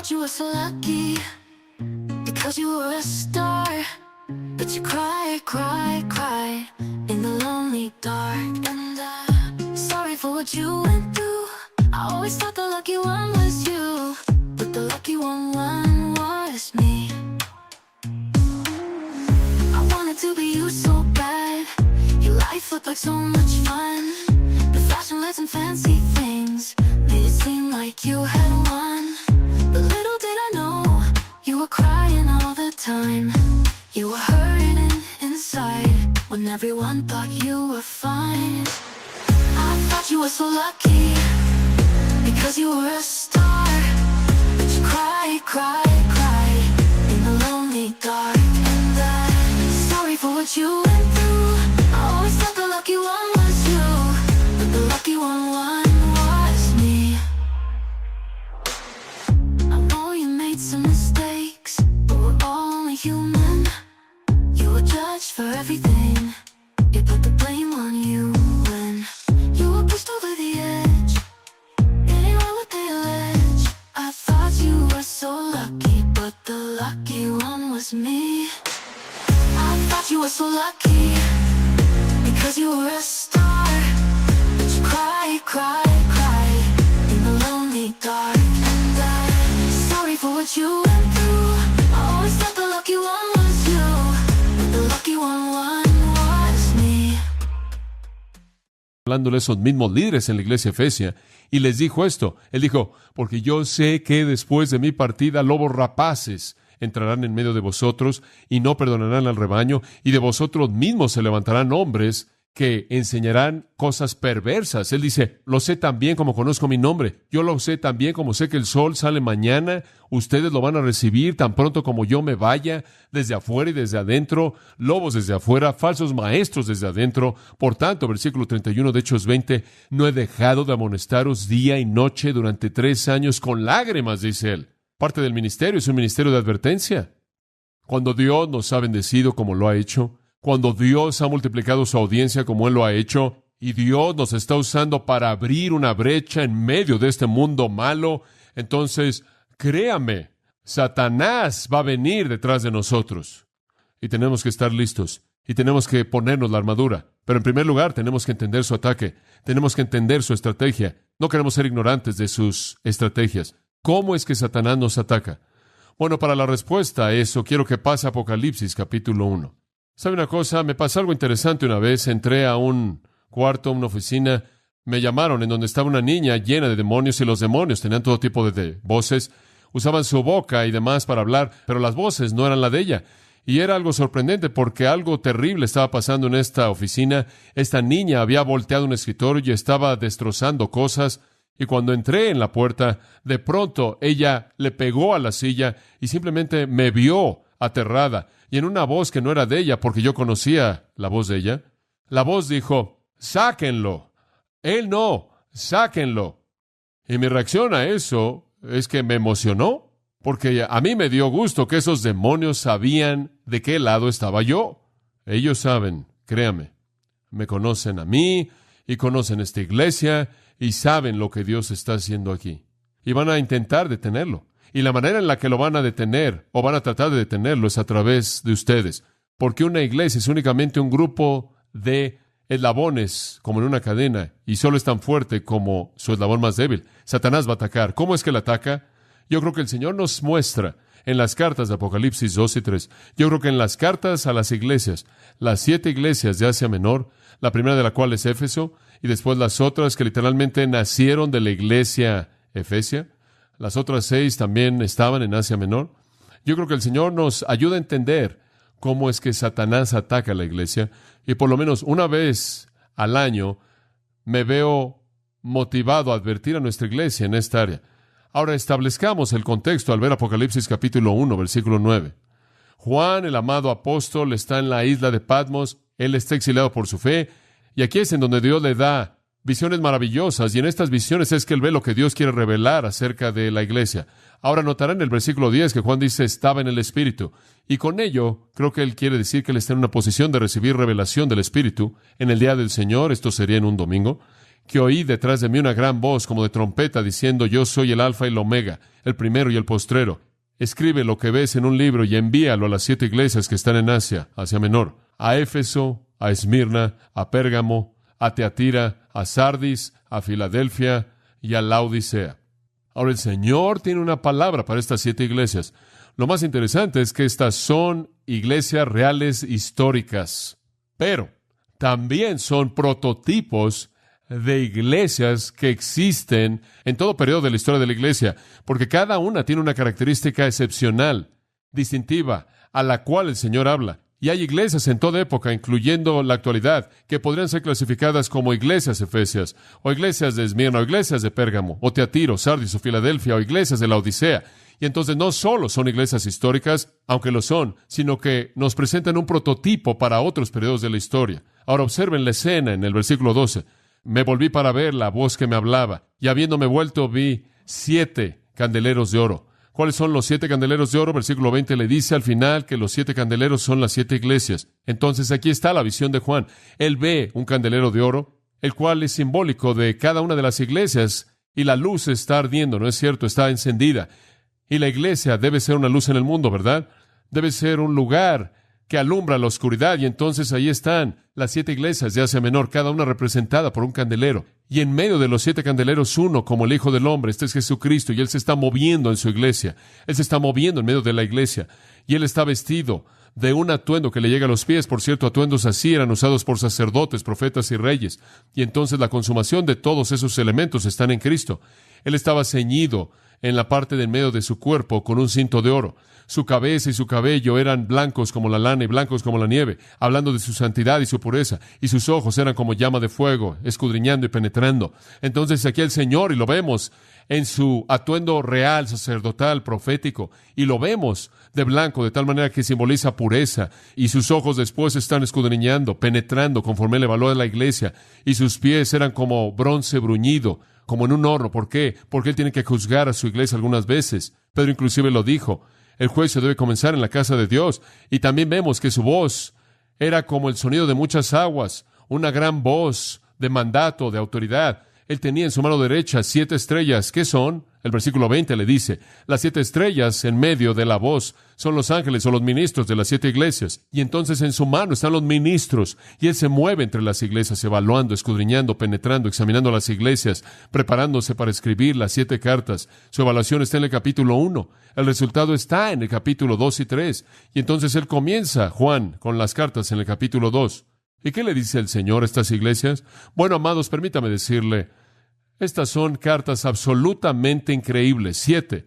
thought you were so lucky because you were a star, but you cried, cried, cried in the lonely dark. And I'm sorry for what you went through. I always thought the lucky one was you, but the lucky one was me. I wanted to be you so bad. Your life looked like so much fun. The fashion lights and fancy things made it seem like you had won. But little did I know, you were crying all the time. You were hurting inside when everyone thought you were fine. I thought you were so lucky because you were a star, but you cried, cried, cried in the lonely dark. And I'm sorry for what you went through. I always thought the lucky one was you, but the lucky one was me. I know you made some mistakes, but we're all only human. You were judged for everything. They put the blame on you when you were pushed over the edge. It ain't right what they allege. I thought you were so lucky, but the lucky one was me. I thought you were so lucky because you were a star, but you cried, cried, cried in the lonely dark. And I'm sorry for what you went through. I always thought the lucky one was you, but the lucky one was me. Hablándole a esos mismos líderes en la iglesia Efesia, y les dijo esto. Él dijo, porque yo sé que después de mi partida lobos rapaces entrarán en medio de vosotros y no perdonarán al rebaño, y de vosotros mismos se levantarán hombres que enseñarán cosas perversas. Él dice, lo sé tan bien como conozco mi nombre. Yo lo sé tan bien como sé que el sol sale mañana. Ustedes lo van a recibir tan pronto como yo me vaya, desde afuera y desde adentro, lobos desde afuera, falsos maestros desde adentro. Por tanto, versículo 31 de Hechos 20, no he dejado de amonestaros día y noche durante 3 años con lágrimas, dice él. Parte del ministerio es un ministerio de advertencia. Cuando Dios nos ha bendecido como lo ha hecho, cuando Dios ha multiplicado su audiencia como Él lo ha hecho, y Dios nos está usando para abrir una brecha en medio de este mundo malo, entonces, créame, Satanás va a venir detrás de nosotros. Y tenemos que estar listos, y tenemos que ponernos la armadura. Pero en primer lugar, tenemos que entender su ataque, tenemos que entender su estrategia. No queremos ser ignorantes de sus estrategias. ¿Cómo es que Satanás nos ataca? Bueno, para la respuesta a eso, quiero que pase a Apocalipsis capítulo 1. ¿Sabe una cosa? Me pasó algo interesante una vez. Entré a un cuarto, una oficina. Me llamaron en donde estaba una niña llena de demonios, y los demonios tenían todo tipo de voces. Usaban su boca y demás para hablar, pero las voces no eran la de ella. Y era algo sorprendente porque algo terrible estaba pasando en esta oficina. Esta niña había volteado un escritorio y estaba destrozando cosas. Y cuando entré en la puerta, de pronto ella le pegó a la silla y simplemente me vio aterrada. Y en una voz que no era de ella, porque yo conocía la voz de ella, la voz dijo, sáquenlo. Él no, sáquenlo. Y mi reacción a eso es que me emocionó, porque a mí me dio gusto que esos demonios sabían de qué lado estaba yo. Ellos saben, créame, me conocen a mí y conocen esta iglesia y saben lo que Dios está haciendo aquí. Y van a intentar detenerlo. Y la manera en la que lo van a detener, o van a tratar de detenerlo, es a través de ustedes. Porque una iglesia es únicamente un grupo de eslabones, como en una cadena, y solo es tan fuerte como su eslabón más débil. Satanás va a atacar. ¿Cómo es que él ataca? Yo creo que el Señor nos muestra en las cartas de Apocalipsis 2 y 3. Yo creo que en las cartas a las iglesias, las 7 iglesias de Asia Menor, la primera de la cual es Éfeso, y después las otras que literalmente nacieron de la iglesia Efesia, las otras 6 también estaban en Asia Menor. Yo creo que el Señor nos ayuda a entender cómo es que Satanás ataca a la iglesia, y por lo menos una vez al año me veo motivado a advertir a nuestra iglesia en esta área. Ahora establezcamos el contexto al ver Apocalipsis capítulo 1, versículo 9. Juan, el amado apóstol, está en la isla de Patmos. Él está exiliado por su fe, y aquí es en donde Dios le da visiones maravillosas, y en estas visiones es que él ve lo que Dios quiere revelar acerca de la iglesia. Ahora notarán en el versículo 10 que Juan dice, estaba en el Espíritu, y con ello creo que él quiere decir que él está en una posición de recibir revelación del Espíritu en el día del Señor. Esto sería en un domingo. que oí detrás de mí una gran voz como de trompeta diciendo: yo soy el Alfa y el Omega, el primero y el postrero. Escribe lo que ves en un libro y envíalo a las 7 iglesias que están en Asia Menor, a Éfeso, a Esmirna, a Pérgamo, a Teatira, a Sardis, a Filadelfia y a Laodicea. Ahora, el Señor tiene una palabra para estas 7 iglesias. Lo más interesante es que estas son iglesias reales históricas, pero también son prototipos de iglesias que existen en todo periodo de la historia de la iglesia, porque cada una tiene una característica excepcional, distintiva, a la cual el Señor habla. Y hay iglesias en toda época, incluyendo la actualidad, que podrían ser clasificadas como iglesias efesias, o iglesias de Esmirna, o iglesias de Pérgamo, o Teatiro, Sardis, o Filadelfia, o iglesias de la Odisea. Y entonces no solo son iglesias históricas, aunque lo son, sino que nos presentan un prototipo para otros periodos de la historia. Ahora observen la escena en el versículo 12. Me volví para ver la voz que me hablaba, y habiéndome vuelto vi 7 candeleros de oro. ¿Cuáles son los 7 candeleros de oro? Versículo 20 le dice al final que los 7 candeleros son las 7 iglesias. Entonces aquí está la visión de Juan. Él ve un candelero de oro, el cual es simbólico de cada una de las iglesias, y la luz está ardiendo, ¿no es cierto? Está encendida. Y la iglesia debe ser una luz en el mundo, ¿verdad? Debe ser un lugar que alumbra la oscuridad, y entonces ahí están las 7 iglesias de Asia Menor, cada una representada por un candelero. Y en medio de los 7 candeleros, uno como el Hijo del Hombre, este es Jesucristo, y Él se está moviendo en su iglesia. Él se está moviendo en medio de la iglesia, y Él está vestido de un atuendo que le llega a los pies. Por cierto, atuendos así eran usados por sacerdotes, profetas y reyes. Y entonces la consumación de todos esos elementos están en Cristo. Él estaba ceñido en la parte del medio de su cuerpo con un cinto de oro. Su cabeza y su cabello eran blancos como la lana y blancos como la nieve, hablando de su santidad y su pureza, y sus ojos eran como llama de fuego, escudriñando y penetrando. Entonces aquí el Señor, y lo vemos en su atuendo real, sacerdotal, profético, y lo vemos de blanco, de tal manera que simboliza pureza, y sus ojos después están escudriñando, penetrando, conforme Él evaluó a la iglesia, y sus pies eran como bronce bruñido, como en un horno. ¿Por qué? Porque Él tiene que juzgar a su iglesia algunas veces. Pedro inclusive lo dijo. El juicio debe comenzar en la casa de Dios. Y también vemos que su voz era como el sonido de muchas aguas, una gran voz de mandato, de autoridad. Él tenía en su mano derecha 7 estrellas. ¿Qué son? El versículo 20 le dice, las 7 estrellas en medio de la voz son los ángeles o los ministros de las 7 iglesias. Y entonces en su mano están los ministros, y Él se mueve entre las iglesias, evaluando, escudriñando, penetrando, examinando las iglesias, preparándose para escribir las 7 cartas. Su evaluación está en el capítulo 1. El resultado está en el capítulo 2 y 3. Y entonces Él comienza, Juan, con las cartas en el capítulo 2. ¿Y qué le dice el Señor a estas iglesias? Bueno, amados, permítame decirle, estas son cartas absolutamente increíbles. 7.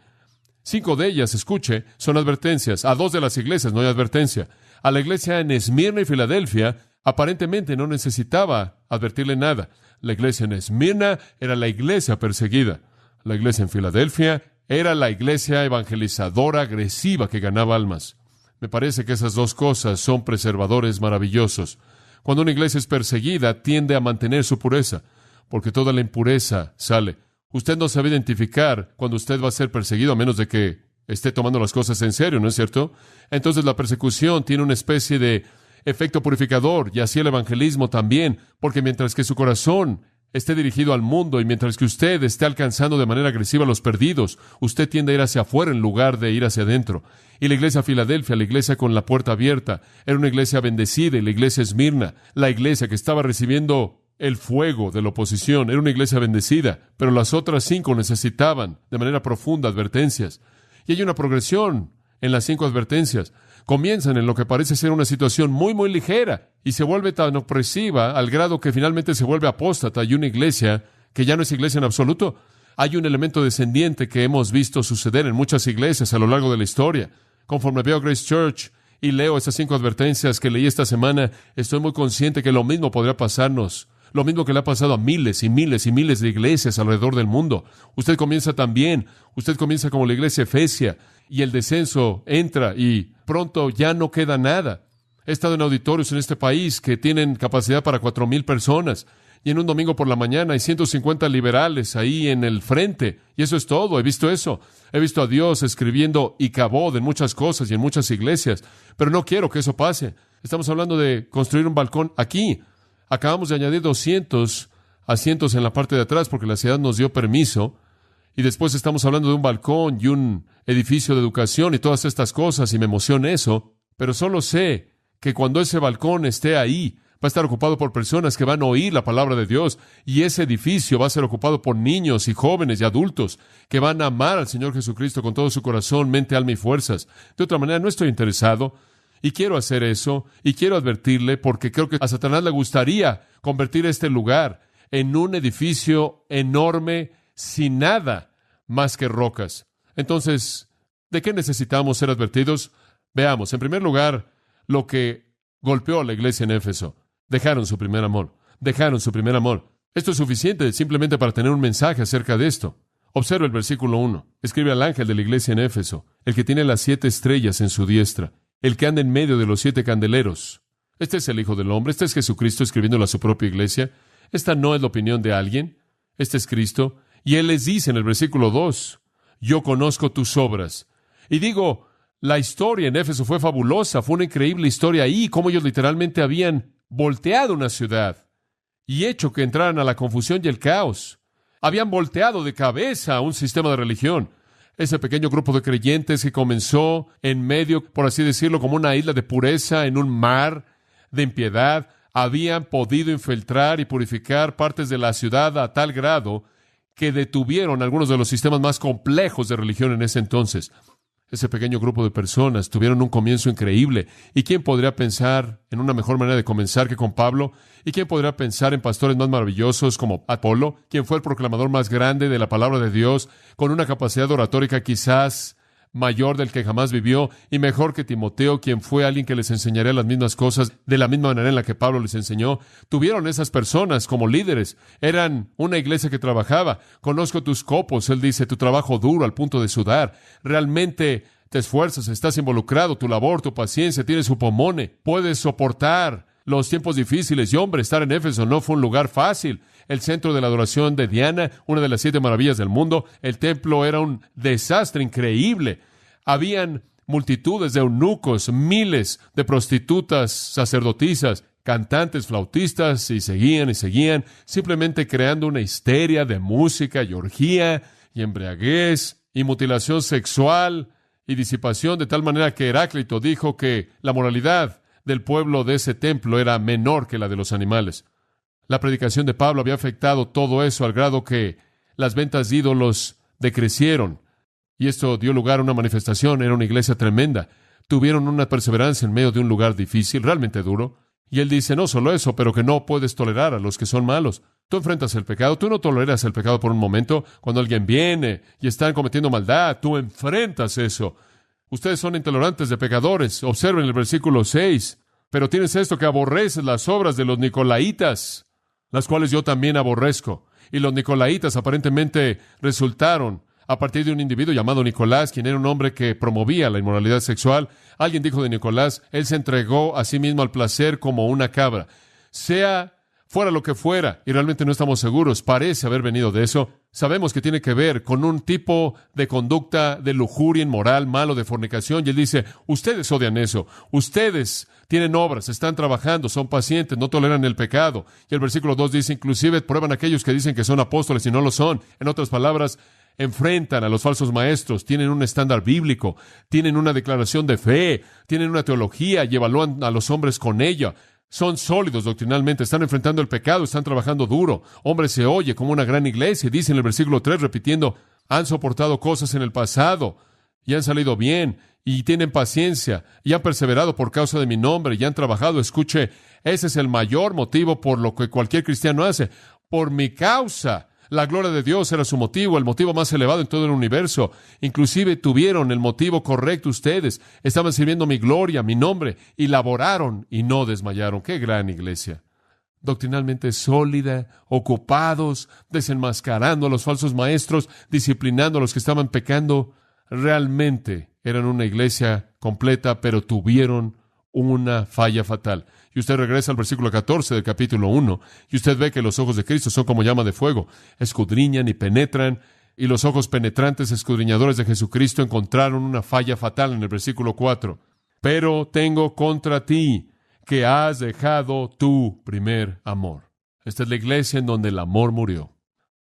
5 de ellas, escuche, son advertencias. A 2 de las iglesias no hay advertencia. A la iglesia en Esmirna y Filadelfia, aparentemente no necesitaba advertirle nada. La iglesia en Esmirna era la iglesia perseguida. La iglesia en Filadelfia era la iglesia evangelizadora agresiva que ganaba almas. Me parece que esas 2 cosas son preservadores maravillosos. Cuando una iglesia es perseguida, tiende a mantener su pureza, porque toda la impureza sale. Usted no sabe identificar cuando usted va a ser perseguido, a menos de que esté tomando las cosas en serio, ¿no es cierto? Entonces la persecución tiene una especie de efecto purificador, y así el evangelismo también, porque mientras que su corazón esté dirigido al mundo y mientras que usted esté alcanzando de manera agresiva a los perdidos, usted tiende a ir hacia afuera en lugar de ir hacia adentro. Y la iglesia Filadelfia, la iglesia con la puerta abierta, era una iglesia bendecida, y la iglesia Esmirna, la iglesia que estaba recibiendo el fuego de la oposición, era una iglesia bendecida, pero las otras 5 necesitaban de manera profunda advertencias. Y hay una progresión en las 5 advertencias. Comienzan en lo que parece ser una situación muy, muy ligera, y se vuelve tan opresiva al grado que finalmente se vuelve apóstata, y una iglesia que ya no es iglesia en absoluto. Hay un elemento descendiente que hemos visto suceder en muchas iglesias a lo largo de la historia. Conforme veo Grace Church y leo estas 5 advertencias que leí esta semana, estoy muy consciente que lo mismo podría pasarnos. Lo mismo que le ha pasado a miles y miles y miles de iglesias alrededor del mundo. Usted comienza también. Usted comienza como la iglesia efesia, y el descenso entra y pronto ya no queda nada. He estado en auditorios en este país que tienen capacidad para 4,000 personas. Y en un domingo por la mañana hay 150 liberales ahí en el frente. Y eso es todo. He visto eso. He visto a Dios escribiendo Icabod en muchas cosas y en muchas iglesias. Pero no quiero que eso pase. Estamos hablando de construir un balcón aquí. Acabamos de añadir 200 asientos en la parte de atrás porque la ciudad nos dio permiso. Y después estamos hablando de un balcón y un edificio de educación y todas estas cosas, y me emociona eso. Pero solo sé que cuando ese balcón esté ahí, va a estar ocupado por personas que van a oír la palabra de Dios, y ese edificio va a ser ocupado por niños y jóvenes y adultos que van a amar al Señor Jesucristo con todo su corazón, mente, alma y fuerzas. De otra manera, no estoy interesado, y quiero hacer eso, y quiero advertirle, porque creo que a Satanás le gustaría convertir este lugar en un edificio enorme sin nada más que rocas. Entonces, ¿de qué necesitamos ser advertidos? Veamos, en primer lugar, lo que golpeó a la iglesia en Éfeso. Dejaron su primer amor. Dejaron su primer amor. Esto es suficiente simplemente para tener un mensaje acerca de esto. Observa el versículo 1. Escribe al ángel de la iglesia en Éfeso, el que tiene las 7 estrellas en su diestra, el que anda en medio de los 7 candeleros. Este es el Hijo del Hombre. Este es Jesucristo escribiéndolo a su propia iglesia. Esta no es la opinión de alguien. Este es Cristo. Y Él les dice en el versículo 2, yo conozco tus obras. Y digo, la historia en Éfeso fue fabulosa, fue una increíble historia ahí, cómo ellos literalmente habían volteado una ciudad y hecho que entraran a la confusión y el caos. Habían volteado de cabeza un sistema de religión. Ese pequeño grupo de creyentes que comenzó en medio, por así decirlo, como una isla de pureza en un mar de impiedad, habían podido infiltrar y purificar partes de la ciudad a tal grado que detuvieron algunos de los sistemas más complejos de religión en ese entonces. Ese pequeño grupo de personas tuvieron un comienzo increíble. ¿Y quién podría pensar en una mejor manera de comenzar que con Pablo? ¿Y quién podría pensar en pastores más maravillosos como Apolo, quien fue el proclamador más grande de la palabra de Dios, con una capacidad oratórica quizás mayor del que jamás vivió, y mejor que Timoteo, quien fue alguien que les enseñaría las mismas cosas de la misma manera en la que Pablo les enseñó? Tuvieron esas personas como líderes. Eran una iglesia que trabajaba. Conozco tus copos, él dice, tu trabajo duro al punto de sudar. Realmente te esfuerzas, estás involucrado, tu labor, tu paciencia, tienes upomone, puedes soportar los tiempos difíciles. Y hombre, estar en Éfeso no fue un lugar fácil. El centro de la adoración de Diana, una de las 7 maravillas del mundo. El templo era un desastre increíble. Habían multitudes de eunucos, miles de prostitutas, sacerdotisas, cantantes, flautistas, y seguían, simplemente creando una histeria de música y orgía y embriaguez y mutilación sexual y disipación, de tal manera que Heráclito dijo que la moralidad del pueblo de ese templo era menor que la de los animales. La predicación de Pablo había afectado todo eso al grado que las ventas de ídolos decrecieron, y esto dio lugar a una manifestación. Era una iglesia tremenda. Tuvieron una perseverancia en medio de un lugar difícil, realmente duro. Y él dice, no solo eso, pero que no puedes tolerar a los que son malos. Tú enfrentas el pecado, tú no toleras el pecado por un momento. Cuando alguien viene y están cometiendo maldad, tú enfrentas eso. Ustedes son intolerantes de pecadores. Observen el versículo 6. Pero tienes esto, que aborreces las obras de los nicolaitas, las cuales yo también aborrezco. Y los nicolaitas aparentemente resultaron a partir de un individuo llamado Nicolás, quien era un hombre que promovía la inmoralidad sexual. Alguien dijo de Nicolás, él se entregó a sí mismo al placer como una cabra. Sea fuera lo que fuera, y realmente no estamos seguros, parece haber venido de eso. Sabemos que tiene que ver con un tipo de conducta de lujuria inmoral, malo, de fornicación, y él dice, ustedes odian eso, ustedes tienen obras, están trabajando, son pacientes, no toleran el pecado. Y el versículo 2 dice, inclusive prueban a aquellos que dicen que son apóstoles y no lo son. En otras palabras, enfrentan a los falsos maestros, tienen un estándar bíblico, tienen una declaración de fe, tienen una teología y evalúan a los hombres con ella. Son sólidos doctrinalmente, están enfrentando el pecado, están trabajando duro. Hombre, se oye como una gran iglesia. Dice en el versículo 3, repitiendo, han soportado cosas en el pasado y han salido bien, y tienen paciencia, y han perseverado por causa de mi nombre, y han trabajado. Escuche, ese es el mayor motivo por lo que cualquier cristiano hace. Por mi causa. La gloria de Dios era su motivo, el motivo más elevado en todo el universo. Inclusive tuvieron el motivo correcto ustedes. Estaban sirviendo mi gloria, mi nombre, y laboraron y no desmayaron. ¡Qué gran iglesia! Doctrinalmente sólida, ocupados, desenmascarando a los falsos maestros, disciplinando a los que estaban pecando. Realmente eran una iglesia completa, pero tuvieron una falla fatal. Y usted regresa al versículo 14 del capítulo 1, y usted ve que los ojos de Cristo son como llama de fuego, escudriñan y penetran, y los ojos penetrantes escudriñadores de Jesucristo encontraron una falla fatal en el versículo 4. Pero tengo contra ti que has dejado tu primer amor. Esta es la iglesia en donde el amor murió.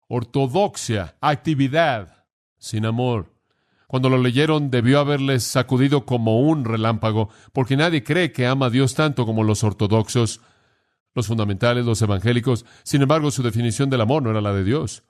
Ortodoxia, actividad, sin amor. Cuando lo leyeron, debió haberles sacudido como un relámpago, porque nadie cree que ama a Dios tanto como los ortodoxos, los fundamentales, los evangélicos. Sin embargo, su definición del amor no era la de Dios.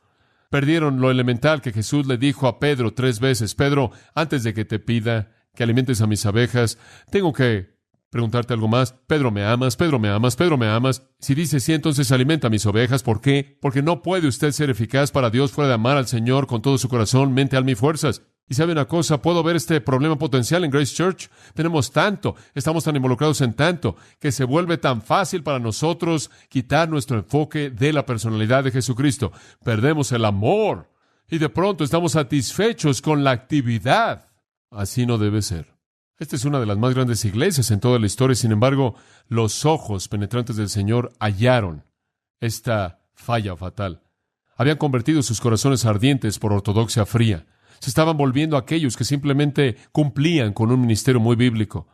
Perdieron lo elemental que Jesús le dijo a Pedro 3 veces. Pedro, antes de que te pida que alimentes a mis abejas, tengo que preguntarte algo más. Pedro, ¿me amas? Pedro, ¿me amas? Pedro, ¿me amas? Si dice sí, entonces alimenta a mis ovejas. ¿Por qué? Porque no puede usted ser eficaz para Dios fuera de amar al Señor con todo su corazón, mente, alma y fuerzas. Y sabe una cosa, puedo ver este problema potencial en Grace Church. Tenemos tanto, estamos tan involucrados en tanto, que se vuelve tan fácil para nosotros quitar nuestro enfoque de la personalidad de Jesucristo. Perdemos el amor y de pronto estamos satisfechos con la actividad. Así no debe ser. Esta es una de las más grandes iglesias en toda la historia. Sin embargo, los ojos penetrantes del Señor hallaron esta falla fatal. Habían convertido sus corazones ardientes por ortodoxia fría. Se estaban volviendo aquellos que simplemente cumplían con un ministerio muy bíblico.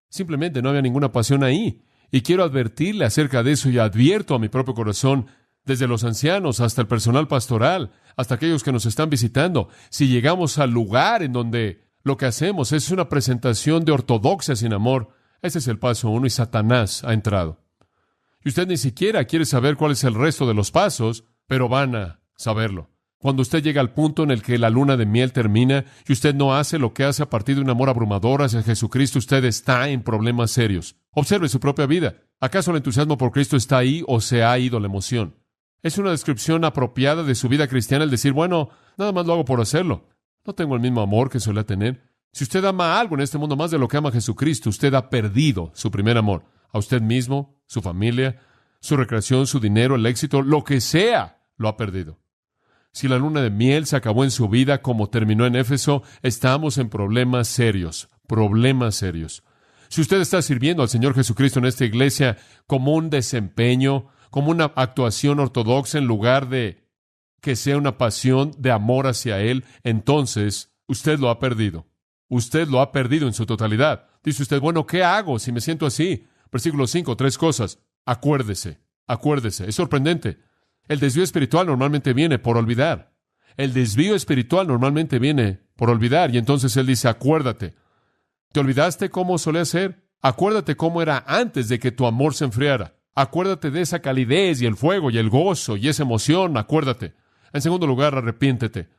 Simplemente no había ninguna pasión ahí. Y quiero advertirle acerca de eso y advierto a mi propio corazón, desde los ancianos hasta el personal pastoral, hasta aquellos que nos están visitando. Si llegamos al lugar en donde lo que hacemos es una presentación de ortodoxia sin amor, ese es el paso 1 y Satanás ha entrado. Y usted ni siquiera quiere saber cuál es el resto de los pasos, pero van a saberlo. Cuando usted llega al punto en el que la luna de miel termina y usted no hace lo que hace a partir de un amor abrumador hacia Jesucristo, usted está en problemas serios. Observe su propia vida. ¿Acaso el entusiasmo por Cristo está ahí o se ha ido la emoción? ¿Es una descripción apropiada de su vida cristiana el decir, bueno, nada más lo hago por hacerlo? No tengo el mismo amor que solía tener. Si usted ama algo en este mundo más de lo que ama a Jesucristo, usted ha perdido su primer amor. A usted mismo, su familia, su recreación, su dinero, el éxito, lo que sea, lo ha perdido. Si la luna de miel se acabó en su vida como terminó en Éfeso, estamos en problemas serios, problemas serios. Si usted está sirviendo al Señor Jesucristo en esta iglesia como un desempeño, como una actuación ortodoxa en lugar de que sea una pasión de amor hacia Él, entonces usted lo ha perdido. Usted lo ha perdido en su totalidad. Dice usted, bueno, ¿qué hago si me siento así? Versículo 5, 3 cosas. Acuérdese. Es sorprendente. El desvío espiritual normalmente viene por olvidar. El desvío espiritual normalmente viene por olvidar. Y entonces Él dice, acuérdate. ¿Te olvidaste cómo solía ser? Acuérdate cómo era antes de que tu amor se enfriara. Acuérdate de esa calidez y el fuego y el gozo y esa emoción. Acuérdate. En segundo lugar, arrepiéntete.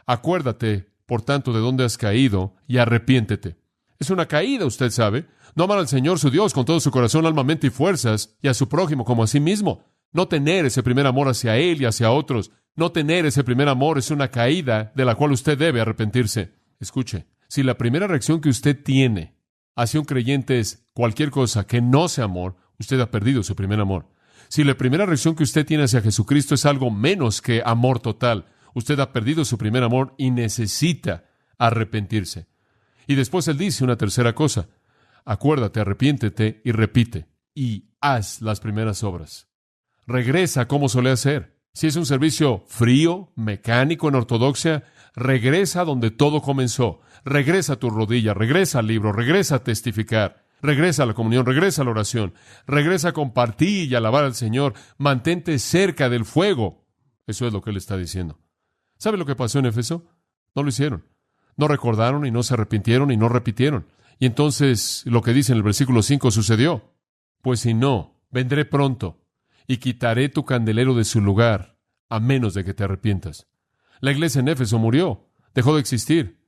Acuérdate, por tanto, de dónde has caído y arrepiéntete. Es una caída, usted sabe. No amar al Señor su Dios con todo su corazón, alma, mente y fuerzas, y a su prójimo como a sí mismo. No tener ese primer amor hacia Él y hacia otros. No tener ese primer amor es una caída de la cual usted debe arrepentirse. Escuche, si la primera reacción que usted tiene hacia un creyente es cualquier cosa que no sea amor, usted ha perdido su primer amor. Si la primera reacción que usted tiene hacia Jesucristo es algo menos que amor total, usted ha perdido su primer amor y necesita arrepentirse. Y después Él dice una tercera cosa. Acuérdate, arrepiéntete y repite. Y haz las primeras obras. Regresa como solía ser. Si es un servicio frío, mecánico en ortodoxia, regresa donde todo comenzó. Regresa a tu rodilla, regresa al libro, regresa a testificar, regresa a la comunión, regresa a la oración, regresa a compartir y alabar al Señor. Mantente cerca del fuego. Eso es lo que Él está diciendo. ¿Sabe lo que pasó en Éfeso? No lo hicieron. No recordaron y no se arrepintieron y no repitieron. Y entonces lo que dice en el versículo 5 sucedió. Pues si no, vendré pronto y quitaré tu candelero de su lugar, a menos de que te arrepientas. La iglesia en Éfeso murió, dejó de existir.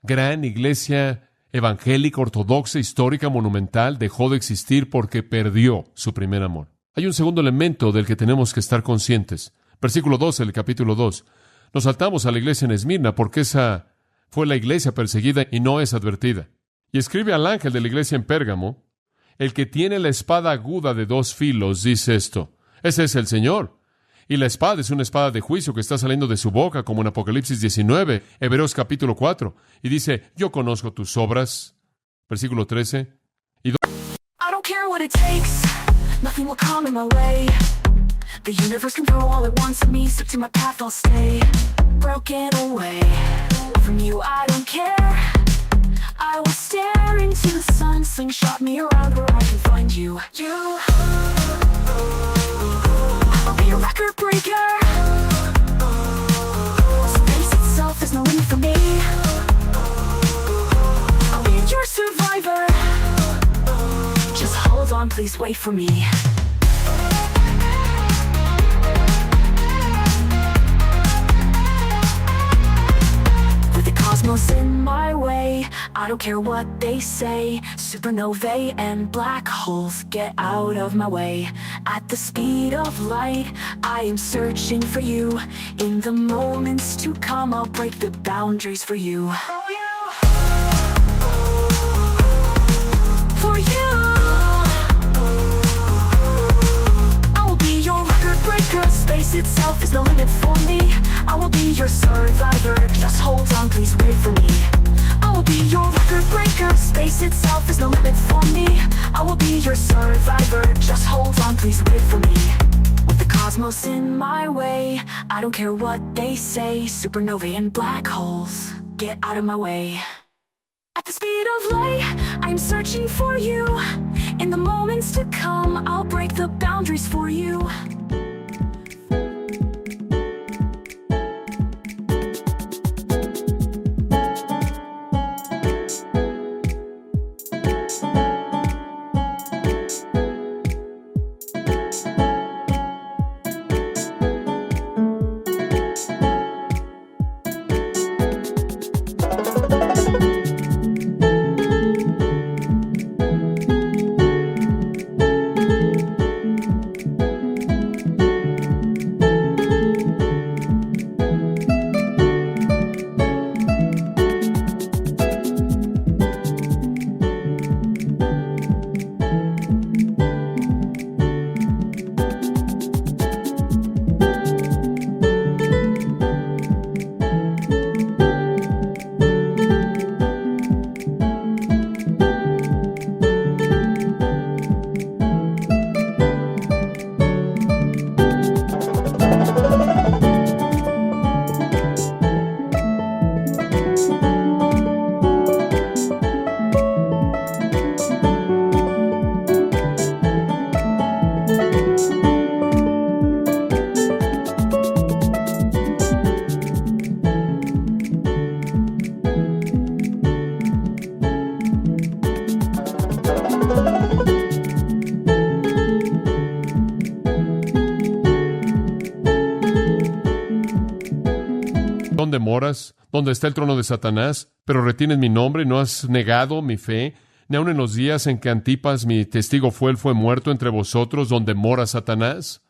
Gran iglesia evangélica, ortodoxa, histórica, monumental, dejó de existir porque perdió su primer amor. Hay un segundo elemento del que tenemos que estar conscientes. Versículo 12 del capítulo 2. Nos saltamos a la iglesia en Esmirna porque esa fue la iglesia perseguida y no es advertida. Y escribe al ángel de la iglesia en Pérgamo, el que tiene la espada aguda de 2 filos, dice esto. Ese es el Señor. Y la espada es una espada de juicio que está saliendo de su boca, como en Apocalipsis 19, Hebreos capítulo 4. Y dice, yo conozco tus obras. Versículo 13. I don't care what it takes, nothing will come in my way. The universe can throw all it wants at me, stuck to my path I'll stay. Broken away from you, I don't care. I will stare into the sun, slingshot me around where I can find you. record breaker. Space itself is no limit for me. I'll be your survivor. Just hold on, please wait for me. With the cosmos in my way, I don't care what they say. Supernovae and black holes, get out of my way. At the speed of light, I am searching for you. In the moments to come, I'll break the boundaries for you. For you, I will be your record breaker. Space itself is no limit for me. I will be your survivor. Just hold on, please wait for me. I will be your record breaker. Space itself is no limit for me. I will be your survivor. Just hold on, please wait for me. With the cosmos in my way, I don't care what they say. Supernovae and black holes, get out of my way. At the speed of light, I'm searching for you. In the moments to come, I'll break the boundaries for you. ¿Dónde moras? ¿Dónde está el trono de Satanás? Pero retienes mi nombre, no has negado mi fe, ni aun en los días en que Antipas, mi testigo fiel, fue muerto entre vosotros, donde mora Satanás.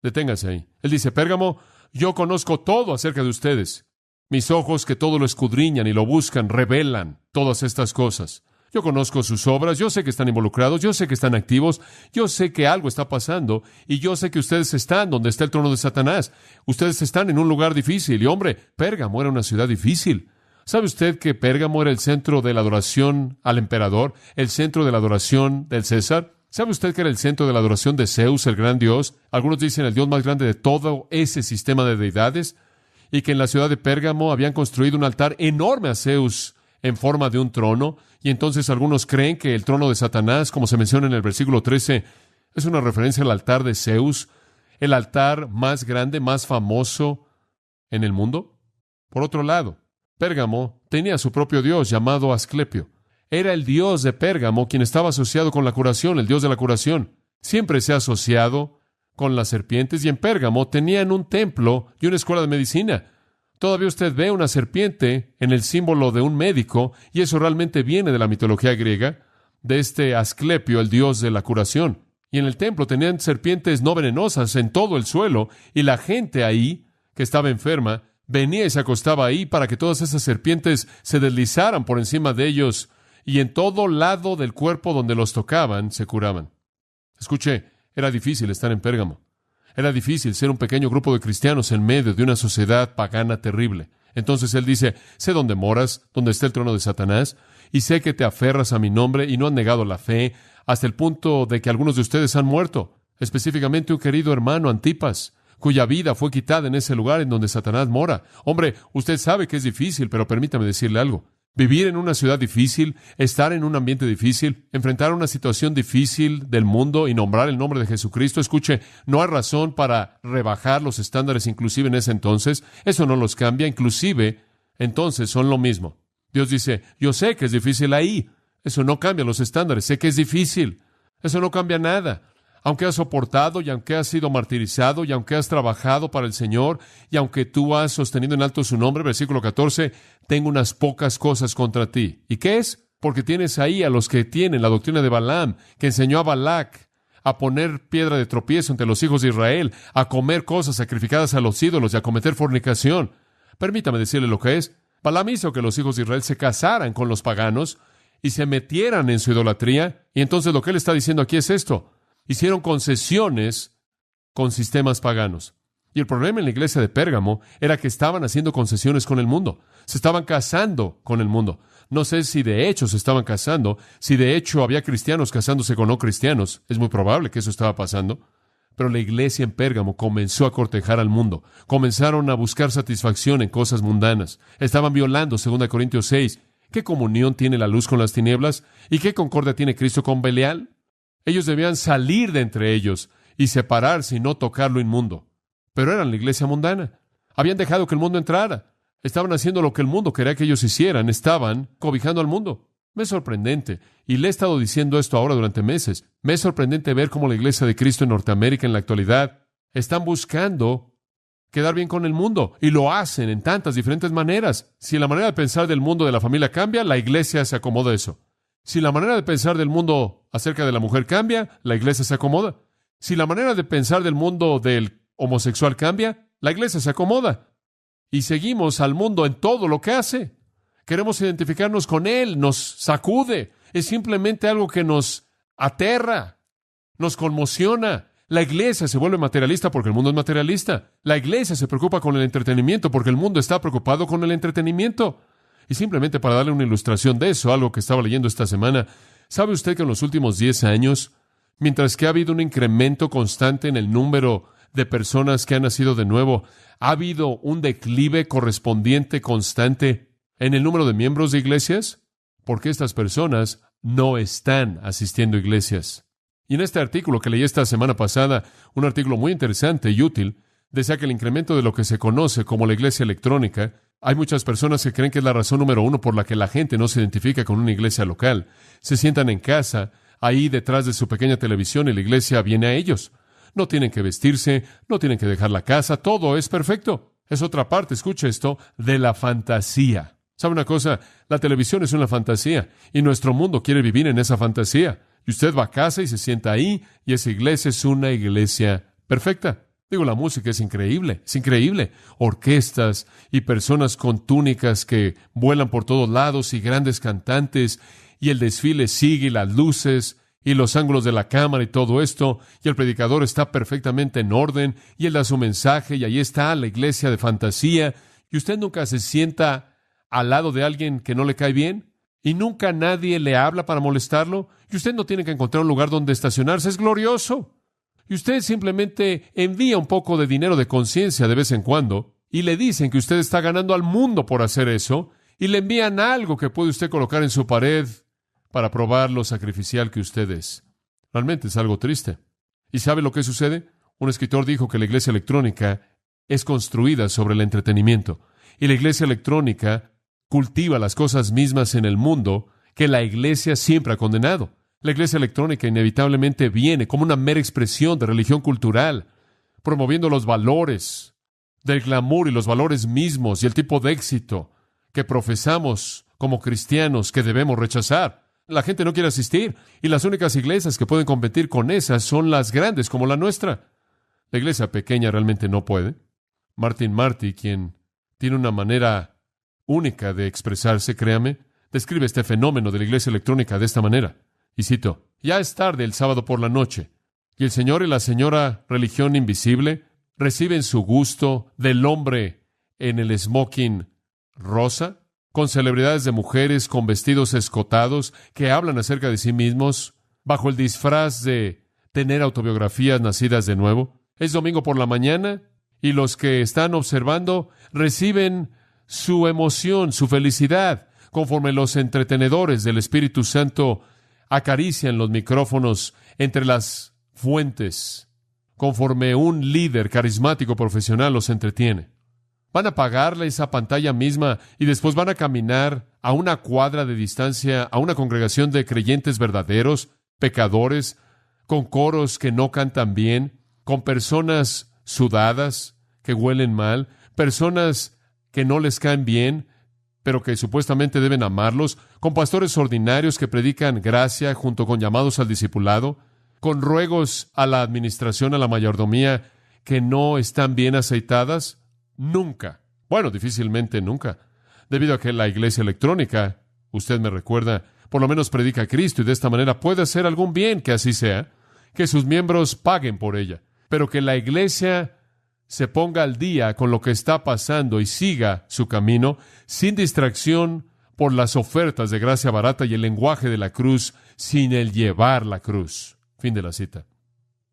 Deténgase ahí. Él dice, Pérgamo, yo conozco todo acerca de ustedes. Mis ojos que todo lo escudriñan y lo buscan, revelan todas estas cosas. Yo conozco sus obras, yo sé que están involucrados, yo sé que están activos, yo sé que algo está pasando, y yo sé que ustedes están donde está el trono de Satanás. Ustedes están en un lugar difícil, y hombre, Pérgamo era una ciudad difícil. ¿Sabe usted que Pérgamo era el centro de la adoración al emperador, el centro de la adoración del César? ¿Sabe usted que era el centro de la adoración de Zeus, el gran dios? Algunos dicen el dios más grande de todo ese sistema de deidades, y que en la ciudad de Pérgamo habían construido un altar enorme a Zeus en forma de un trono, y entonces algunos creen que el trono de Satanás, como se menciona en el versículo 13, es una referencia al altar de Zeus, el altar más grande, más famoso en el mundo. Por otro lado, Pérgamo tenía su propio dios llamado Asclepio. Era el dios de Pérgamo quien estaba asociado con la curación, el dios de la curación. Siempre se ha asociado con las serpientes, y en Pérgamo tenían un templo y una escuela de medicina. Todavía usted ve una serpiente en el símbolo de un médico, y eso realmente viene de la mitología griega, de este Asclepio, el dios de la curación. Y en el templo tenían serpientes no venenosas en todo el suelo, y la gente ahí, que estaba enferma, venía y se acostaba ahí para que todas esas serpientes se deslizaran por encima de ellos, y en todo lado del cuerpo donde los tocaban, se curaban. Escuche, era difícil estar en Pérgamo. Era difícil ser un pequeño grupo de cristianos en medio de una sociedad pagana terrible. Entonces él dice, sé dónde moras, dónde está el trono de Satanás, y sé que te aferras a mi nombre y no han negado la fe, hasta el punto de que algunos de ustedes han muerto, específicamente un querido hermano Antipas, cuya vida fue quitada en ese lugar en donde Satanás mora. Hombre, usted sabe que es difícil, pero permítame decirle algo. vivir en una ciudad difícil, estar en un ambiente difícil, enfrentar una situación difícil del mundo y nombrar el nombre de Jesucristo. Escuche, no hay razón para rebajar los estándares inclusive en ese entonces. Eso no los cambia, inclusive entonces son lo mismo. Dios dice, yo sé que es difícil ahí. Eso no cambia los estándares, sé que es difícil. Eso no cambia nada. Aunque has soportado y aunque has sido martirizado y aunque has trabajado para el Señor y aunque tú has sostenido en alto su nombre, versículo 14, tengo unas pocas cosas contra ti. ¿Y qué es? Porque tienes ahí a los que tienen la doctrina de Balaam, que enseñó a Balac a poner piedra de tropiezo entre los hijos de Israel, a comer cosas sacrificadas a los ídolos y a cometer fornicación. Permítame decirle lo que es. Balaam hizo que los hijos de Israel se casaran con los paganos y se metieran en su idolatría. Y entonces lo que él está diciendo aquí es esto. Hicieron concesiones con sistemas paganos. Y el problema en la iglesia de Pérgamo era que estaban haciendo concesiones con el mundo. Se estaban casando con el mundo. No sé si de hecho se estaban casando, si de hecho había cristianos casándose con no cristianos. Es muy probable que eso estaba pasando. Pero la iglesia en Pérgamo comenzó a cortejar al mundo. Comenzaron a buscar satisfacción en cosas mundanas. Estaban violando, 2 Corintios 6. ¿Qué comunión tiene la luz con las tinieblas? ¿Y qué concordia tiene Cristo con Belial? Ellos debían salir de entre ellos y separarse y no tocar lo inmundo. Pero eran la iglesia mundana. Habían dejado que el mundo entrara. Estaban haciendo lo que el mundo quería que ellos hicieran. Estaban cobijando al mundo. Me es sorprendente. Y le he estado diciendo esto ahora durante meses. Me es sorprendente ver cómo la iglesia de Cristo en Norteamérica en la actualidad están buscando quedar bien con el mundo. Y lo hacen en tantas diferentes maneras. Si la manera de pensar del mundo de la familia cambia, la iglesia se acomoda a eso. Si la manera de pensar del mundo acerca de la mujer cambia, la iglesia se acomoda. Si la manera de pensar del mundo del homosexual cambia, la iglesia se acomoda. Y seguimos al mundo en todo lo que hace. Queremos identificarnos con él, nos sacude. Es simplemente algo que nos aterra, nos conmociona. La iglesia se vuelve materialista porque el mundo es materialista. La iglesia se preocupa con el entretenimiento porque el mundo está preocupado con el entretenimiento. Y simplemente para darle una ilustración de eso, algo que estaba leyendo esta semana, ¿sabe usted que en los últimos 10 años, mientras que ha habido un incremento constante en el número de personas que han nacido de nuevo, ha habido un declive correspondiente constante en el número de miembros de iglesias? Porque estas personas no están asistiendo a iglesias. Y en este artículo que leí esta semana pasada, un artículo muy interesante y útil, decía que el incremento de lo que se conoce como la iglesia electrónica, hay muchas personas que creen que es la razón número uno por la que la gente no se identifica con una iglesia local. Se sientan en casa, ahí detrás de su pequeña televisión, y la iglesia viene a ellos. No tienen que vestirse, no tienen que dejar la casa, todo es perfecto. Es otra parte, escuche esto, de la fantasía. ¿Sabe una cosa? La televisión es una fantasía, y nuestro mundo quiere vivir en esa fantasía. Y usted va a casa y se sienta ahí, y esa iglesia es una iglesia perfecta. Digo, la música es increíble, es increíble. Orquestas y personas con túnicas que vuelan por todos lados y grandes cantantes, y el desfile sigue, y las luces y los ángulos de la cámara y todo esto, y el predicador está perfectamente en orden, y él da su mensaje, y ahí está la iglesia de fantasía, y usted nunca se sienta al lado de alguien que no le cae bien, y nunca nadie le habla para molestarlo, y usted no tiene que encontrar un lugar donde estacionarse, es glorioso. Y usted simplemente envía un poco de dinero de conciencia de vez en cuando y le dicen que usted está ganando al mundo por hacer eso y le envían algo que puede usted colocar en su pared para probar lo sacrificial que usted es. Realmente es algo triste. ¿Y sabe lo que sucede? Un escritor dijo que la iglesia electrónica es construida sobre el entretenimiento y la iglesia electrónica cultiva las cosas mismas en el mundo que la iglesia siempre ha condenado. La iglesia electrónica inevitablemente viene como una mera expresión de religión cultural, promoviendo los valores del glamour y los valores mismos y el tipo de éxito que profesamos como cristianos que debemos rechazar. La gente no quiere asistir y las únicas iglesias que pueden competir con esas son las grandes como la nuestra. La iglesia pequeña realmente no puede. Martin Marty, quien tiene una manera única de expresarse, créame, describe este fenómeno de la iglesia electrónica de esta manera. Y cito, ya es tarde el sábado por la noche, y el señor y la señora religión invisible reciben su gusto del hombre en el smoking rosa, con celebridades de mujeres con vestidos escotados que hablan acerca de sí mismos, bajo el disfraz de tener autobiografías nacidas de nuevo. Es domingo por la mañana, y los que están observando reciben su emoción, su felicidad, conforme los entretenedores del Espíritu Santo acarician los micrófonos entre las fuentes, conforme un líder carismático profesional los entretiene. Van a apagarle esa pantalla misma y después van a caminar a una cuadra de distancia a una congregación de creyentes verdaderos, pecadores, con coros que no cantan bien, con personas sudadas, que huelen mal, personas que no les caen bien, pero que supuestamente deben amarlos, con pastores ordinarios que predican gracia junto con llamados al discipulado, con ruegos a la administración, a la mayordomía, que no están bien aceitadas. Nunca. Bueno, difícilmente nunca. Debido a que la iglesia electrónica, usted me recuerda, por lo menos predica a Cristo y de esta manera puede hacer algún bien, que así sea, que sus miembros paguen por ella, pero que la iglesia se ponga al día con lo que está pasando y siga su camino sin distracción por las ofertas de gracia barata y el lenguaje de la cruz sin el llevar la cruz. Fin de la cita.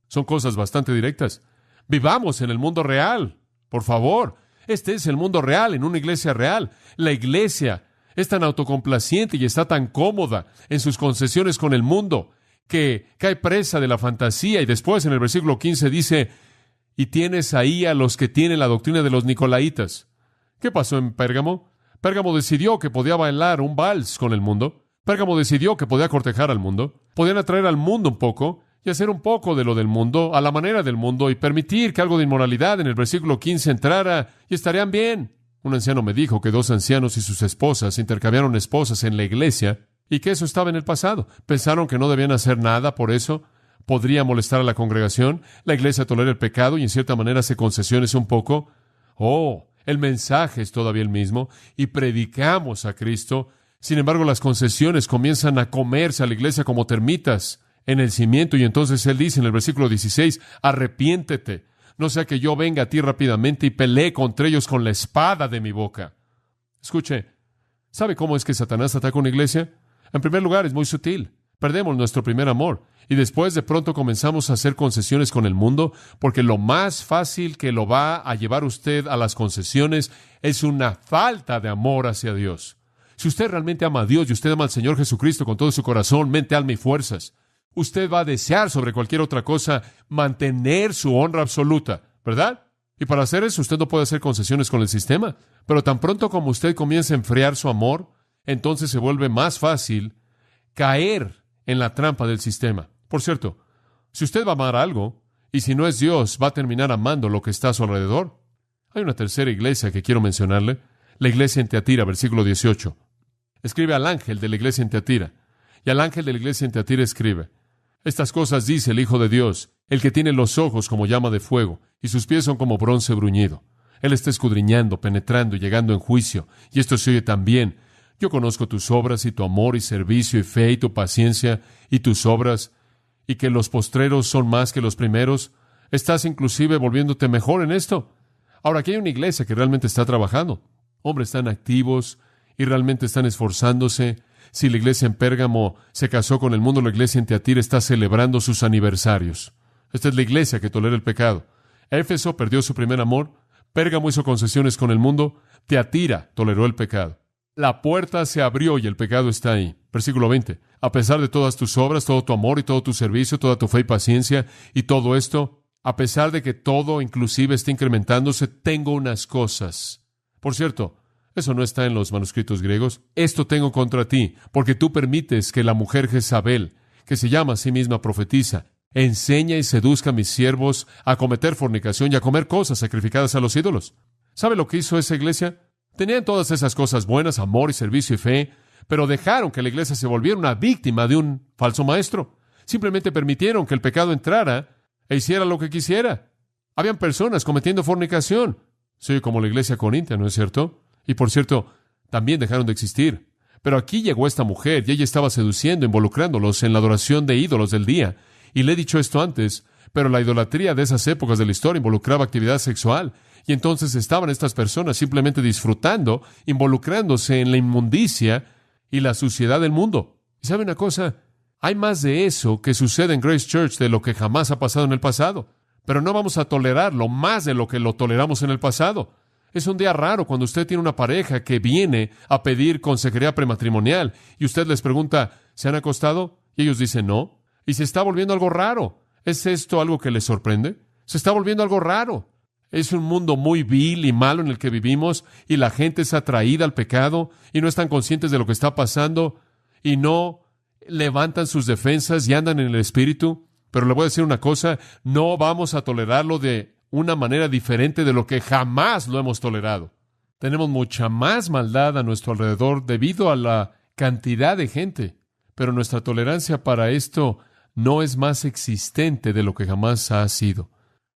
Son cosas bastante directas. Vivamos en el mundo real, por favor. Este es el mundo real, en una iglesia real. La iglesia es tan autocomplaciente y está tan cómoda en sus concesiones con el mundo que cae presa de la fantasía. Y después en el versículo 15 dice, y tienes ahí a los que tienen la doctrina de los nicolaitas. ¿Qué pasó en Pérgamo? Pérgamo decidió que podía bailar un vals con el mundo. Pérgamo decidió que podía cortejar al mundo. Podían atraer al mundo un poco y hacer un poco de lo del mundo, a la manera del mundo, y permitir que algo de inmoralidad en el versículo 15 entrara, y estarían bien. Un anciano me dijo que 2 ancianos y sus esposas intercambiaron esposas en la iglesia, y que eso estaba en el pasado. Pensaron que no debían hacer nada por eso. Podría molestar a la congregación. La iglesia tolera el pecado y en cierta manera hace concesiones un poco. Oh, el mensaje es todavía el mismo, y predicamos a Cristo. Sin embargo, las concesiones comienzan a comerse a la iglesia como termitas en el cimiento, y entonces él dice en el versículo 16, arrepiéntete, no sea que yo venga a ti rápidamente y pelee contra ellos con la espada de mi boca. Escuche, ¿sabe cómo es que Satanás ataca una iglesia? En primer lugar, es muy sutil. Perdemos nuestro primer amor, y después de pronto comenzamos a hacer concesiones con el mundo, porque lo más fácil que lo va a llevar usted a las concesiones es una falta de amor hacia Dios. Si usted realmente ama a Dios y usted ama al Señor Jesucristo con todo su corazón, mente, alma y fuerzas, usted va a desear sobre cualquier otra cosa mantener su honra absoluta, ¿verdad? Y para hacer eso usted no puede hacer concesiones con el sistema. Pero tan pronto como usted comienza a enfriar su amor, entonces se vuelve más fácil caer en la trampa del sistema. Por cierto, si usted va a amar algo, y si no es Dios, va a terminar amando lo que está a su alrededor. Hay una tercera iglesia que quiero mencionarle, la iglesia en Teatira, versículo 18. Escribe al ángel de la iglesia en Teatira, y al ángel de la iglesia en Teatira escribe, estas cosas dice el Hijo de Dios, el que tiene los ojos como llama de fuego, y sus pies son como bronce bruñido. Él está escudriñando, penetrando y llegando en juicio, y esto se oye también. Yo conozco tus obras y tu amor y servicio y fe y tu paciencia y tus obras, y que los postreros son más que los primeros. Estás inclusive volviéndote mejor en esto. Ahora, aquí hay una iglesia que realmente está trabajando. Hombres están activos y realmente están esforzándose. Si la iglesia en Pérgamo se casó con el mundo, la iglesia en Teatira está celebrando sus aniversarios. Esta es la iglesia que tolera el pecado. Éfeso perdió su primer amor. Pérgamo hizo concesiones con el mundo. Teatira toleró el pecado. La puerta se abrió y el pecado está ahí. Versículo 20. A pesar de todas tus obras, todo tu amor y todo tu servicio, toda tu fe y paciencia y todo esto, a pesar de que todo inclusive está incrementándose, tengo unas cosas. Por cierto, eso no está en los manuscritos griegos. Esto tengo contra ti, porque tú permites que la mujer Jezabel, que se llama a sí misma profetisa, enseña y seduzca a mis siervos a cometer fornicación y a comer cosas sacrificadas a los ídolos. ¿Sabe lo que hizo esa iglesia? Tenían todas esas cosas buenas, amor y servicio y fe, pero dejaron que la iglesia se volviera una víctima de un falso maestro. Simplemente permitieron que el pecado entrara e hiciera lo que quisiera. Habían personas cometiendo fornicación. Sí, como la iglesia corintia, ¿no es cierto? Y por cierto, también dejaron de existir. Pero aquí llegó esta mujer y ella estaba seduciendo, involucrándolos en la adoración de ídolos del día. Y le he dicho esto antes, pero la idolatría de esas épocas de la historia involucraba actividad sexual. Y entonces estaban estas personas simplemente disfrutando, involucrándose en la inmundicia y la suciedad del mundo. ¿Y sabe una cosa? Hay más de eso que sucede en Grace Church de lo que jamás ha pasado en el pasado. Pero no vamos a tolerarlo más de lo que lo toleramos en el pasado. Es un día raro cuando usted tiene una pareja que viene a pedir consejería prematrimonial y usted les pregunta, ¿se han acostado? Y ellos dicen no. Y se está volviendo algo raro. ¿Es esto algo que les sorprende? Se está volviendo algo raro. Es un mundo muy vil y malo en el que vivimos y la gente es atraída al pecado y no están conscientes de lo que está pasando y no levantan sus defensas y andan en el espíritu. Pero le voy a decir una cosa, no vamos a tolerarlo de una manera diferente de lo que jamás lo hemos tolerado. Tenemos mucha más maldad a nuestro alrededor debido a la cantidad de gente, pero nuestra tolerancia para esto no es más existente de lo que jamás ha sido.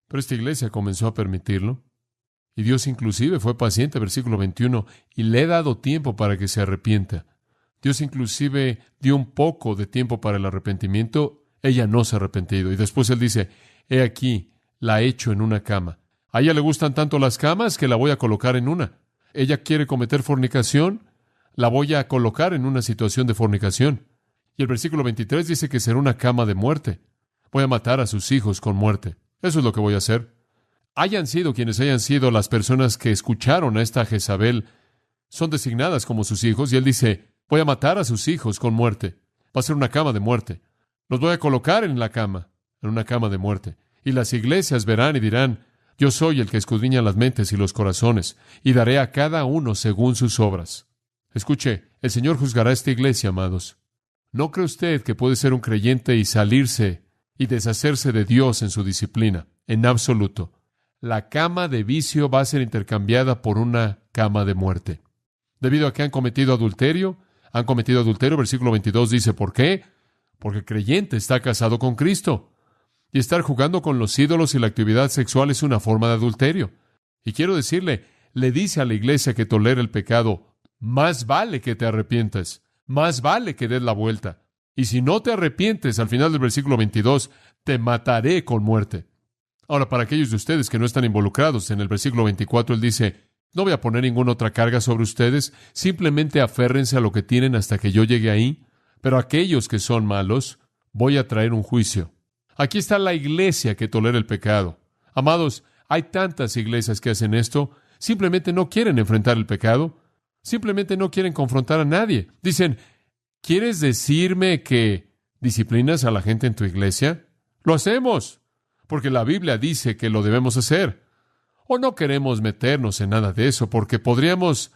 Pero esta iglesia comenzó a permitirlo. Y Dios inclusive fue paciente, versículo 21, y le he dado tiempo para que se arrepienta. Dios inclusive dio un poco de tiempo para el arrepentimiento. Ella no se ha arrepentido. Y después Él dice, he aquí, la echo en una cama. A ella le gustan tanto las camas que la voy a colocar en una. Ella quiere cometer fornicación, la voy a colocar en una situación de fornicación. Y el versículo 23 dice que será una cama de muerte. Voy a matar a sus hijos con muerte. Eso es lo que voy a hacer. Hayan sido quienes hayan sido las personas que escucharon a esta Jezabel, son designadas como sus hijos, y Él dice, voy a matar a sus hijos con muerte. Va a ser una cama de muerte. Los voy a colocar en la cama, en una cama de muerte. Y las iglesias verán y dirán, yo soy el que escudriña las mentes y los corazones, y daré a cada uno según sus obras. Escuche, el Señor juzgará esta iglesia, amados. ¿No cree usted que puede ser un creyente y salirse y deshacerse de Dios en su disciplina? En absoluto. La cama de vicio va a ser intercambiada por una cama de muerte. Debido a que han cometido adulterio, versículo 22 dice, ¿por qué? Porque el creyente está casado con Cristo. Y estar jugando con los ídolos y la actividad sexual es una forma de adulterio. Y quiero decirle, le dice a la iglesia que tolera el pecado, más vale que te arrepientas, más vale que des la vuelta. Y si no te arrepientes, al final del versículo 22, te mataré con muerte. Ahora, para aquellos de ustedes que no están involucrados, en el versículo 24 Él dice, no voy a poner ninguna otra carga sobre ustedes, simplemente aférrense a lo que tienen hasta que yo llegue ahí, pero aquellos que son malos, voy a traer un juicio. Aquí está la iglesia que tolera el pecado. Amados, hay tantas iglesias que hacen esto, simplemente no quieren enfrentar el pecado, simplemente no quieren confrontar a nadie. Dicen, ¿quieres decirme que disciplinas a la gente en tu iglesia? Lo hacemos, porque la Biblia dice que lo debemos hacer. O no queremos meternos en nada de eso, porque podríamos,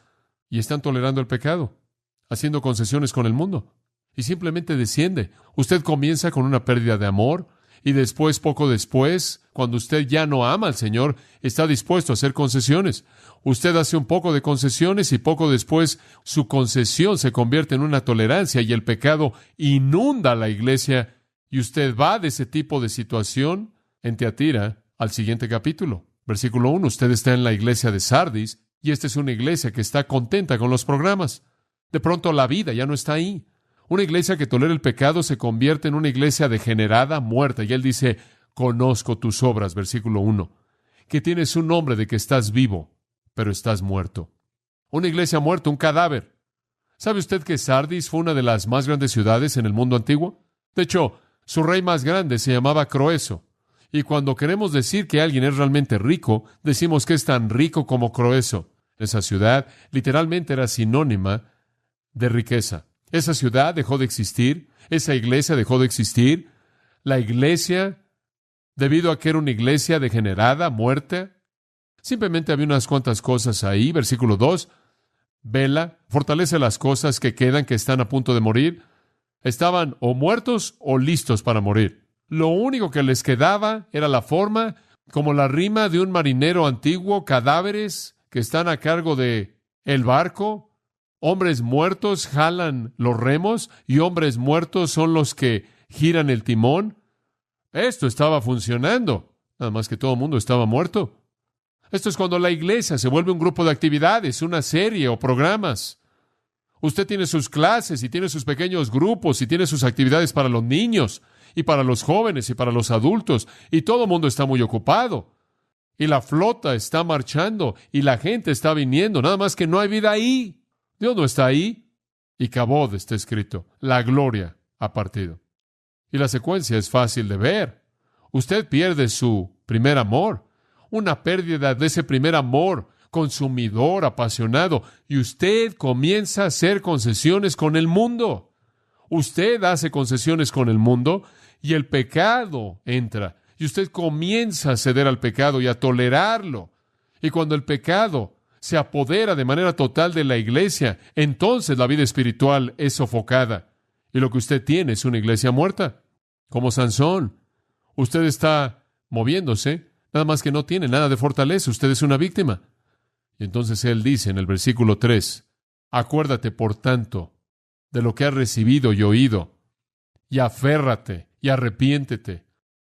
y están tolerando el pecado, haciendo concesiones con el mundo, y simplemente desciende. Usted comienza con una pérdida de amor, y después, poco después, cuando usted ya no ama al Señor, está dispuesto a hacer concesiones. Usted hace un poco de concesiones y poco después su concesión se convierte en una tolerancia y el pecado inunda la iglesia y usted va de ese tipo de situación en Tiatira al siguiente capítulo. Versículo 1, usted está en la iglesia de Sardis y esta es una iglesia que está contenta con los programas. De pronto la vida ya no está ahí. Una iglesia que tolera el pecado se convierte en una iglesia degenerada, muerta. Y Él dice, conozco tus obras, versículo 1, que tienes un nombre de que estás vivo, pero estás muerto. Una iglesia muerta, un cadáver. ¿Sabe usted que Sardis fue una de las más grandes ciudades en el mundo antiguo? De hecho, su rey más grande se llamaba Croeso. Y cuando queremos decir que alguien es realmente rico, decimos que es tan rico como Croeso. Esa ciudad literalmente era sinónima de riqueza. Esa ciudad dejó de existir, esa iglesia dejó de existir. La iglesia, debido a que era una iglesia degenerada, muerta, simplemente había unas cuantas cosas ahí. Versículo 2, vela, fortalece las cosas que quedan, que están a punto de morir. Estaban o muertos o listos para morir. Lo único que les quedaba era la forma, como la rima de un marinero antiguo, cadáveres que están a cargo de el barco. Hombres muertos jalan los remos y hombres muertos son los que giran el timón. Esto estaba funcionando, nada más que todo el mundo estaba muerto. Esto es cuando la iglesia se vuelve un grupo de actividades, una serie o programas. Usted tiene sus clases y tiene sus pequeños grupos y tiene sus actividades para los niños y para los jóvenes y para los adultos y todo el mundo está muy ocupado. Y la flota está marchando y la gente está viniendo, nada más que no hay vida ahí. Dios no está ahí. Y Cabod está escrito. La gloria ha partido. Y la secuencia es fácil de ver. Usted pierde su primer amor. Una pérdida de ese primer amor consumidor, apasionado, y usted comienza a hacer concesiones con el mundo. Usted hace concesiones con el mundo y el pecado entra. Y usted comienza a ceder al pecado y a tolerarlo. Y cuando el pecado se apodera de manera total de la iglesia, entonces la vida espiritual es sofocada. Y lo que usted tiene es una iglesia muerta. Como Sansón, usted está moviéndose, nada más que no tiene nada de fortaleza. Usted es una víctima. Y entonces él dice en el versículo 3, acuérdate, por tanto, de lo que has recibido y oído, y aférrate y arrepiéntete.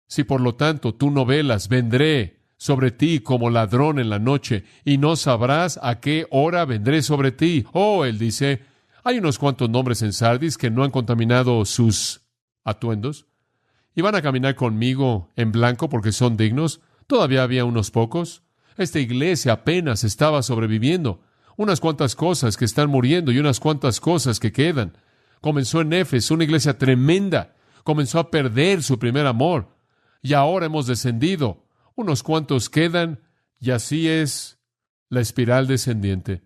Si por lo tanto tú no velas, vendré sobre ti como ladrón en la noche, y no sabrás a qué hora vendré sobre ti. Oh, él dice, hay unos cuantos nombres en Sardis que no han contaminado sus atuendos, y van a caminar conmigo en blanco porque son dignos. Todavía había unos pocos. Esta iglesia apenas estaba sobreviviendo. Unas cuantas cosas que están muriendo y unas cuantas cosas que quedan. Comenzó en Éfeso, una iglesia tremenda. Comenzó a perder su primer amor. Y ahora hemos descendido. Unos cuantos quedan, y así es la espiral descendiente.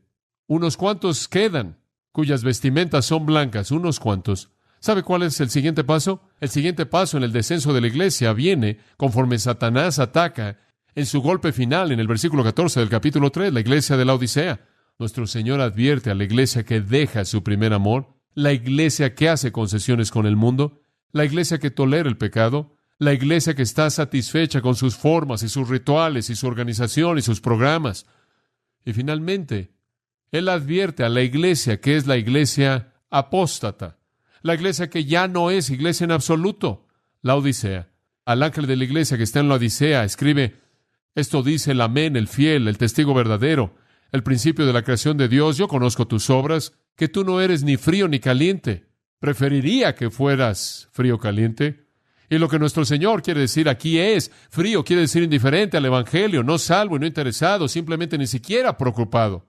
Unos cuantos quedan, cuyas vestimentas son blancas, unos cuantos. ¿Sabe cuál es el siguiente paso? El siguiente paso en el descenso de la iglesia viene conforme Satanás ataca en su golpe final en el versículo 14 del capítulo 3, la iglesia de la Odisea. Nuestro Señor advierte a la iglesia que deja su primer amor, la iglesia que hace concesiones con el mundo, la iglesia que tolera el pecado, la iglesia que está satisfecha con sus formas y sus rituales y su organización y sus programas. Y finalmente, Él advierte a la iglesia que es la iglesia apóstata, la iglesia que ya no es iglesia en absoluto, la Odisea. Al ángel de la iglesia que está en la Odisea escribe, esto dice el amén, el fiel, el testigo verdadero, el principio de la creación de Dios. Yo conozco tus obras, que tú no eres ni frío ni caliente. Preferiría que fueras frío o caliente. Y lo que nuestro Señor quiere decir aquí es, frío quiere decir indiferente al Evangelio, no salvo y no interesado, simplemente ni siquiera preocupado.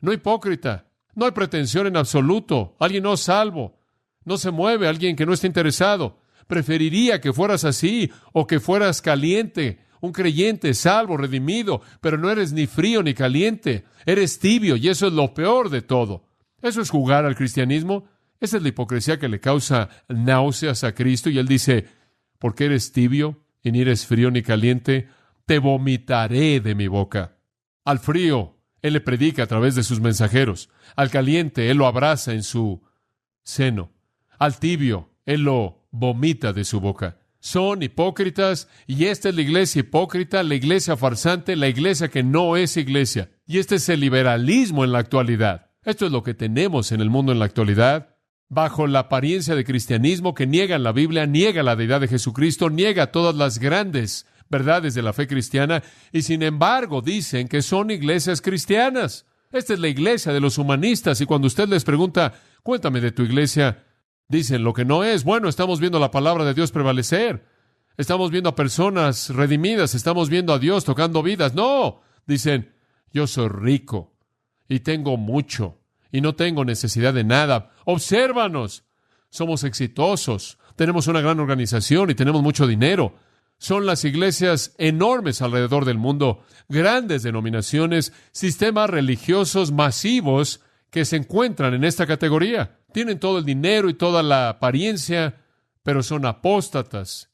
No hipócrita, no hay pretensión en absoluto, alguien no salvo, no se mueve, alguien que no está interesado. Preferiría que fueras así o que fueras caliente, un creyente salvo, redimido, pero no eres ni frío ni caliente, eres tibio y eso es lo peor de todo. Eso es jugar al cristianismo. Esa es la hipocresía que le causa náuseas a Cristo y Él dice, porque eres tibio y ni eres frío ni caliente, te vomitaré de mi boca. Al frío, Él le predica a través de sus mensajeros. Al caliente, Él lo abraza en su seno. Al tibio, Él lo vomita de su boca. Son hipócritas y esta es la iglesia hipócrita, la iglesia farsante, la iglesia que no es iglesia. Y este es el liberalismo en la actualidad. Esto es lo que tenemos en el mundo en la actualidad. Bajo la apariencia de cristianismo que niegan la Biblia, niega la deidad de Jesucristo, niega todas las grandes verdades de la fe cristiana y sin embargo dicen que son iglesias cristianas. Esta es la iglesia de los humanistas y cuando usted les pregunta, cuéntame de tu iglesia, dicen lo que no es. Bueno, estamos viendo la palabra de Dios prevalecer. Estamos viendo a personas redimidas, estamos viendo a Dios tocando vidas. No, dicen, yo soy rico y tengo mucho. Y no tengo necesidad de nada. Obsérvanos. Somos exitosos. Tenemos una gran organización y tenemos mucho dinero. Son las iglesias enormes alrededor del mundo, grandes denominaciones, sistemas religiosos masivos que se encuentran en esta categoría. Tienen todo el dinero y toda la apariencia, pero son apóstatas.